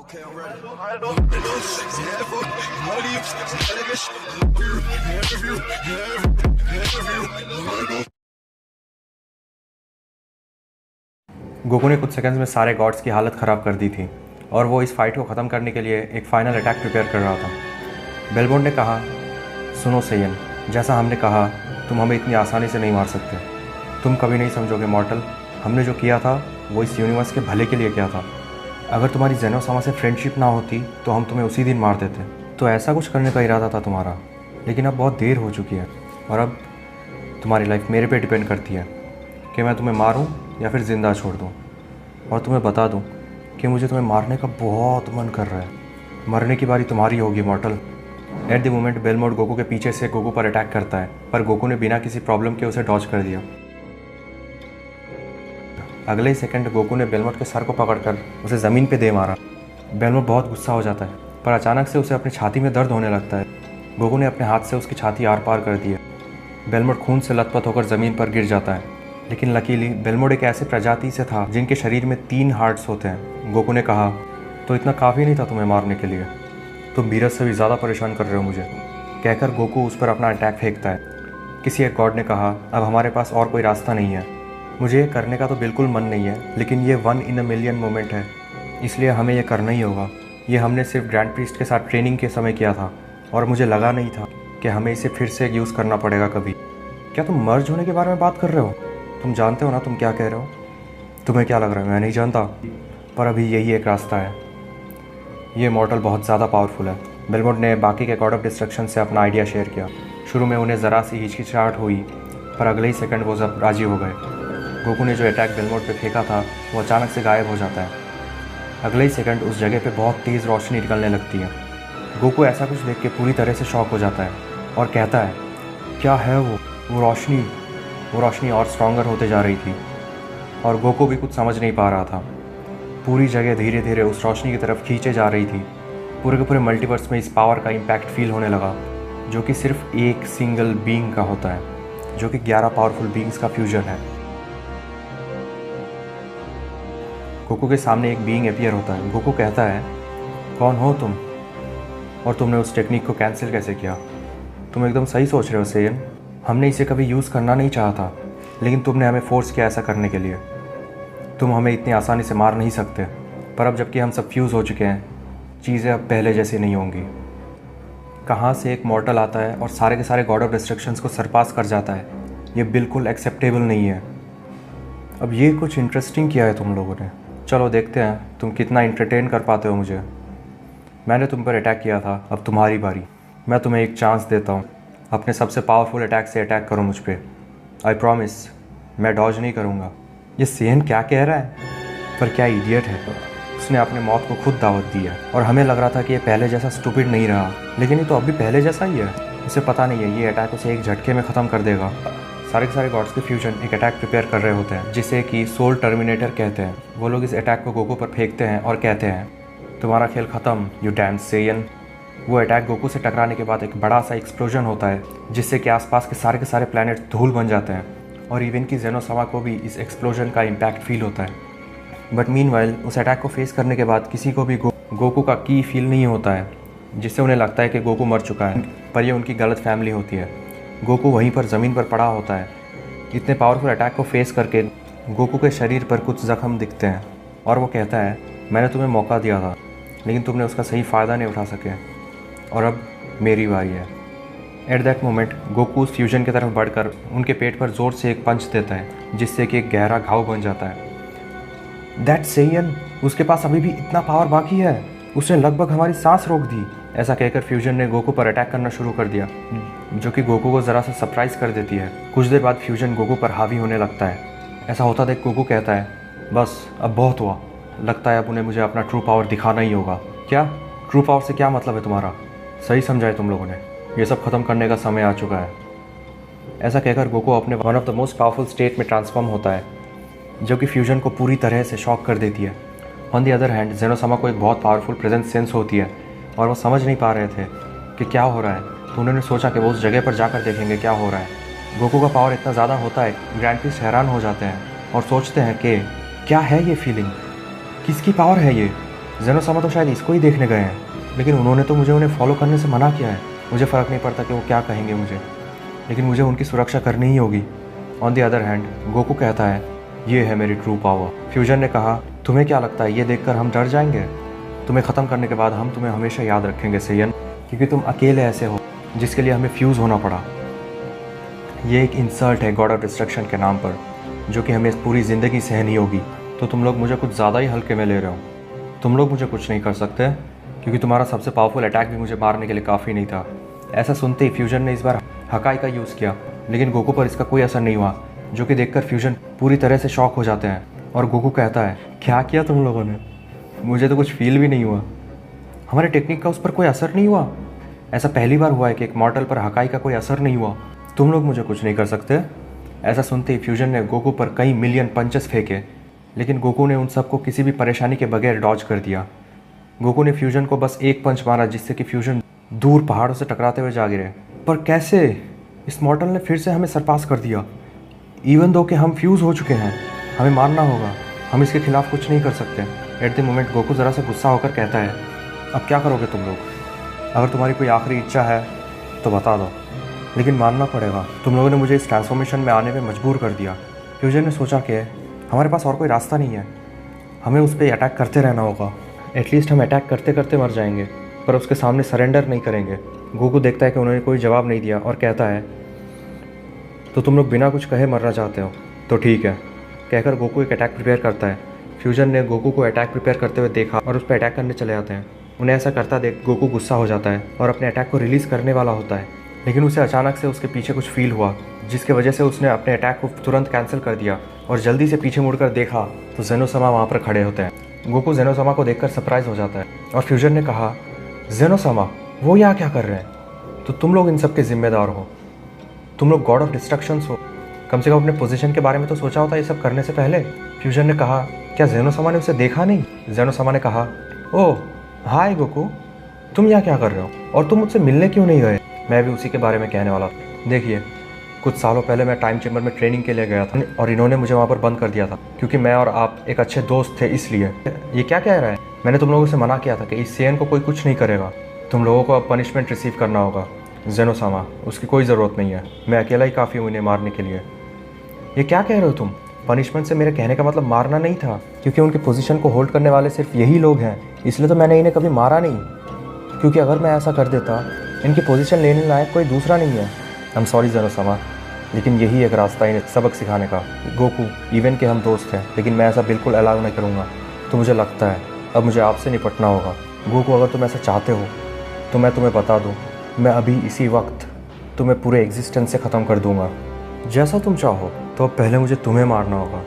Goku ने कुछ seconds में सारे गॉड्स की हालत ख़राब कर दी थी और वो इस फाइट को ख़त्म करने के लिए एक फाइनल अटैक प्रिपेयर कर रहा था। बेलमोंड ने कहा, सुनो सेयन, जैसा हमने कहा तुम हमें इतनी आसानी से नहीं मार सकते। तुम कभी नहीं समझोगे मॉर्टल, हमने जो किया था वो इस यूनिवर्स के भले के लिए किया था। अगर तुम्हारी जेनोसामा से फ्रेंडशिप ना होती तो हम तुम्हें उसी दिन मार देते। तो ऐसा कुछ करने का इरादा था तुम्हारा, लेकिन अब बहुत देर हो चुकी है और अब तुम्हारी लाइफ मेरे पे डिपेंड करती है कि मैं तुम्हें मारूं या फिर ज़िंदा छोड़ दूं। और तुम्हें बता दूं कि मुझे तुम्हें मारने का बहुत मन कर रहा है। मरने की बारी तुम्हारी होगी mortal. At the moment Belmod Goku के पीछे से गोकू पर अटैक करता है, पर गोकू ने बिना किसी प्रॉब्लम के उसे डॉज कर दिया। अगले ही सेकंड गोकू ने बेलमोंड के सर को पकड़कर उसे ज़मीन पे दे मारा। बेलमोंड बहुत गुस्सा हो जाता है, पर अचानक से उसे अपनी छाती में दर्द होने लगता है। गोकू ने अपने हाथ से उसकी छाती आर पार कर दी है। बेलमोंड खून से लथपथ होकर ज़मीन पर गिर जाता है, लेकिन लकीली बेलमोंड एक ऐसे प्रजाति से था जिनके शरीर में 3 हार्ट्स होते हैं। गोकू ने कहा, तो इतना काफ़ी नहीं था तुम्हें मारने के लिए, तुम बीरज से भी ज़्यादा परेशान कर रहे हो मुझे, कहकर गोकू उस पर अपना अटैक फेंकता है। किसी एक गॉड ने कहा, अब हमारे पास और कोई रास्ता नहीं है। मुझे ये करने का तो बिल्कुल मन नहीं है, लेकिन ये 1 in a million मोमेंट है, इसलिए हमें ये करना ही होगा। ये हमने सिर्फ ग्रैंड प्रीस्ट के साथ ट्रेनिंग के समय किया था और मुझे लगा नहीं था कि हमें इसे फिर से यूज़ करना पड़ेगा कभी। क्या तुम मर्ज होने के बारे में बात कर रहे हो? तुम जानते हो ना तुम क्या कह रहे हो? तुम्हें क्या लग रहा है मैं नहीं जानता? पर अभी यही एक रास्ता है। ये मॉर्टल बहुत ज़्यादा पावरफुल है। बेलमोंड ने बाकी के गॉड ऑफ डिस्ट्रक्शन से अपना आइडिया शेयर किया। शुरू में उन्हें ज़रा सी हिचकिचाहट हुई, पर अगले ही सेकंड वो सब राजी हो गए। गोकू ने जो अटैक बेलमोंड पे फेंका था वो अचानक से गायब हो जाता है। अगले ही सेकंड उस जगह पे बहुत तेज़ रोशनी निकलने लगती है। गोकू ऐसा कुछ देख के पूरी तरह से शॉक हो जाता है और कहता है, क्या है वो रोशनी? वो रोशनी और स्ट्रॉन्गर होते जा रही थी और गोकू भी कुछ समझ नहीं पा रहा था। पूरी जगह धीरे धीरे उस रोशनी की तरफ खींचे जा रही थी। पूरे के पूरे मल्टीवर्स में इस पावर का इम्पैक्ट फील होने लगा, जो कि सिर्फ एक सिंगल बीइंग का होता है, जो कि 11 पावरफुल बीइंग्स का फ्यूजन है। गोकू के सामने एक बीइंग अपीयर होता है। गोकू कहता है, कौन हो तुम और तुमने उस टेक्निक को कैंसिल कैसे किया? तुम एकदम सही सोच रहे हो सेयन, हमने इसे कभी यूज़ करना नहीं चाहा था, लेकिन तुमने हमें फोर्स किया ऐसा करने के लिए। तुम हमें इतनी आसानी से मार नहीं सकते, पर अब जबकि हम सब फ्यूज़ हो चुके हैं, चीज़ें अब पहले जैसी नहीं होंगी। कहाँ से एक मॉर्टल आता है और सारे के सारे गॉड ऑफ डिस्ट्रक्शंस को सरपास कर जाता है, ये बिल्कुल एक्सेप्टेबल नहीं है। अब ये कुछ इंटरेस्टिंग किया है तुम लोगों ने। चलो देखते हैं तुम कितना इंटरटेन कर पाते हो मुझे। मैंने तुम पर अटैक किया था, अब तुम्हारी बारी। मैं तुम्हें एक चांस देता हूँ, अपने सबसे पावरफुल अटैक से अटैक करो मुझ पे। आई प्रॉमिस मैं डॉज नहीं करूँगा। ये सेयन क्या कह रहा है? पर क्या इडियट है, उसने अपने मौत को खुद दावत दी है। और हमें लग रहा था कि ये पहले जैसा स्टूपिड नहीं रहा, लेकिन ये तो अभी पहले जैसा ही है। उसे पता नहीं है ये अटैक उसे एक झटके में ख़त्म कर देगा। सारे के सारे गॉड्स के फ्यूजन एक अटैक प्रिपेयर कर रहे होते हैं, जिसे कि सोल टर्मिनेटर कहते हैं। वो लोग इस अटैक को गोकू पर फेंकते हैं और कहते हैं, तुम्हारा खेल ख़त्म यू डैम सेयन। वो अटैक गोकू से टकराने के बाद एक बड़ा सा एक्सप्लोजन होता है, जिससे कि आसपास के सारे प्लैनेट धूल बन जाते हैं और इवन की जेनोसामा को भी इस एक्सप्लोजन का इम्पैक्ट फील होता है। बट मीनवाइल उस अटैक को फेस करने के बाद किसी को भी गोकू का की फील नहीं होता है, जिससे उन्हें लगता है कि गोकू मर चुका है। पर यह उनकी गलत फैमिली होती है। गोकू वहीं पर ज़मीन पर पड़ा होता है। इतने पावरफुल अटैक को फेस करके गोकू के शरीर पर कुछ ज़ख्म दिखते हैं और वो कहता है, मैंने तुम्हें मौका दिया था, लेकिन तुमने उसका सही फ़ायदा नहीं उठा सके और अब मेरी बारी है। एट दैट मोमेंट गोकू उस फ्यूजन की तरफ बढ़कर उनके पेट पर ज़ोर से एक पंच देता है, जिससे कि एक गहरा घाव बन जाता है। दैट सेयन, उसके पास अभी भी इतना पावर बाकी है, उसने लगभग हमारी सांस रोक दी। ऐसा कहकर फ्यूजन ने गोकू पर अटैक करना शुरू कर दिया, जो कि गोकू को ज़रा सा सरप्राइज कर देती है। कुछ देर बाद फ्यूजन गोकू पर हावी होने लगता है। ऐसा होता देख गोकू कहता है, बस अब बहुत हुआ, लगता है अब उन्हें मुझे अपना ट्रू पावर दिखाना ही होगा। क्या ट्रू पावर से क्या मतलब है तुम्हारा? सही समझा है तुम लोगों ने, ये सब खत्म करने का समय आ चुका है। ऐसा कहकर गोकू अपने one of the most powerful state में ट्रांसफॉर्म होता है, जो कि फ्यूजन को पूरी तरह से शॉक कर देती है। ऑन दी अदर हैंड जेनोसामा को एक बहुत पावरफुल प्रेजेंस सेंस होती है और वो समझ नहीं पा रहे थे कि क्या हो रहा है, तो उन्होंने सोचा कि वो उस जगह पर जाकर देखेंगे क्या हो रहा है। गोकू का पावर इतना ज़्यादा होता है, ग्रैंड प्रीस्ट हैरान हो जाते हैं और सोचते हैं कि क्या है ये फीलिंग, किसकी पावर है ये। जेनो सामा तो शायद इसको ही देखने गए हैं, लेकिन उन्होंने तो मुझे उन्हें फॉलो करने से मना किया है। मुझे फ़र्क नहीं पड़ता कि वो क्या कहेंगे मुझे, लेकिन मुझे उनकी सुरक्षा करनी ही होगी। On the other hand Goku कहता है, ये है मेरी ट्रू पावर। फ्यूजन ने कहा, तुम्हें क्या लगता है ये देखकर हम डर जाएंगे? तुम्हें ख़त्म करने के बाद हम तुम्हें हमेशा याद रखेंगे सेयन, क्योंकि तुम अकेले ऐसे हो जिसके लिए हमें फ्यूज़ होना पड़ा। ये एक इंसल्ट है गॉड ऑफ डिस्ट्रक्शन के नाम पर, जो कि हमें पूरी ज़िंदगी सहनी होगी। तो तुम लोग मुझे कुछ ज़्यादा ही हल्के में ले रहे हो। तुम लोग मुझे कुछ नहीं कर सकते, क्योंकि तुम्हारा सबसे पावरफुल अटैक भी मुझे मारने के लिए काफ़ी नहीं था। ऐसा सुनते ही फ्यूजन ने इस बार हकाई का यूज़ किया, लेकिन गोकू पर इसका कोई असर नहीं हुआ, जो कि देखकर फ्यूजन पूरी तरह से शॉक हो जाते हैं। और गोकू कहता है, क्या किया तुम लोगों ने? मुझे तो कुछ फील भी नहीं हुआ। हमारे टेक्निक का उस पर कोई असर नहीं हुआ। ऐसा पहली बार हुआ है कि एक मॉर्टल पर हकाई का कोई असर नहीं हुआ। तुम लोग मुझे कुछ नहीं कर सकते। ऐसा सुनते ही फ्यूजन ने गोकू पर कई मिलियन पंचेस फेंके, लेकिन गोकू ने उन सबको किसी भी परेशानी के बगैर डॉज कर दिया। गोकू ने फ्यूजन को बस एक पंच मारा, जिससे कि फ्यूजन दूर पहाड़ों से टकराते हुए जा गिरे। पर कैसे? इस मॉर्टल ने फिर से हमें सरपास कर दिया। इवन दो कि हम फ्यूज़ हो चुके हैं, हमें मारना होगा। हम इसके खिलाफ कुछ नहीं कर सकते। एट द मोमेंट गोकू ज़रा सा गुस्सा होकर कहता है, अब क्या करोगे तुम लोग? अगर तुम्हारी कोई आखिरी इच्छा है तो बता दो, लेकिन मानना पड़ेगा। तुम लोगों ने मुझे इस ट्रांसफॉर्मेशन में आने में मजबूर कर दिया। फ्यूजन ने सोचा कि हमारे पास और कोई रास्ता नहीं है, हमें उस पर अटैक करते रहना होगा। एटलीस्ट हम अटैक करते करते मर जाएंगे, पर उसके सामने सरेंडर नहीं करेंगे। गोकू देखता है कि उन्होंने कोई जवाब नहीं दिया और कहता है, तो तुम लोग बिना कुछ कहे मरना चाहते हो तो ठीक है। कहकर गोकू एक अटैक प्रिपेयर करता है। फ्यूजन ने गोकू को अटैक प्रिपेयर करते हुए देखा और उस पर अटैक करने चले जाते हैं। उन्हें ऐसा करता देख गोकू गुस्सा हो जाता है और अपने अटैक को रिलीज़ करने वाला होता है, लेकिन उसे अचानक से उसके पीछे कुछ फील हुआ, जिसकी वजह से उसने अपने अटैक को तुरंत कैंसिल कर दिया और जल्दी से पीछे मुड़कर देखा तो जेनो सामा वहाँ पर खड़े होते हैं। गोकू जेनो सामा को देखकर सरप्राइज हो जाता है और फ्यूजन ने कहा, जेनो सामा वो यहाँ क्या कर रहे हैं? तो तुम लोग इन सब के जिम्मेदार हो, तुम लोग गॉड ऑफ डिस्ट्रक्शंस हो। कम से कम अपने पोजीशन के बारे में तो सोचा होता ये सब करने से पहले। फ्यूजन ने कहा, क्या जेनो सामा ने उसे देखा नहीं? जेनो सामा ने कहा, ओह हाय गोकू, तुम यहाँ क्या कर रहे हो और तुम मुझसे मिलने क्यों नहीं गए? मैं भी उसी के बारे में कहने वाला था। देखिए, कुछ सालों पहले मैं टाइम चेम्बर में ट्रेनिंग के लिए गया था और इन्होंने मुझे वहाँ पर बंद कर दिया था, क्योंकि मैं और आप एक अच्छे दोस्त थे इसलिए। ये क्या कह रहा है? मैंने तुम लोगों से मना किया था कि इस सेयन को कोई कुछ नहीं करेगा। तुम लोगों को अब पनिशमेंट रिसीव करना होगा। जेनो सामा, उसकी कोई ज़रूरत नहीं है, मैं अकेला ही काफ़ी हूँ इन्हें मारने के लिए। ये क्या कह रहे हो तुम? पनिशमेंट से मेरे कहने का मतलब मारना नहीं था, क्योंकि उनकी पोजीशन को होल्ड करने वाले सिर्फ यही लोग हैं, इसलिए तो मैंने इन्हें कभी मारा नहीं। क्योंकि अगर मैं ऐसा कर देता, इनकी पोजीशन लेने लायक कोई दूसरा नहीं है। आई एम सॉरी जेनो सामा, लेकिन यही एक रास्ता है इन्हें सबक सिखाने का। गोकू, इवन के हम दोस्त हैं, लेकिन मैं ऐसा बिल्कुल अलाउ नहीं करूँगा। तो मुझे लगता है अब मुझे आपसे निपटना होगा। गोकू, अगर तुम ऐसा चाहते हो तो मैं तुम्हें बता दूँ, मैं अभी इसी वक्त तुम्हें पूरे एग्जिस्टेंस से ख़त्म कर दूँगा। जैसा तुम चाहो, तो अब पहले मुझे तुम्हें मारना होगा।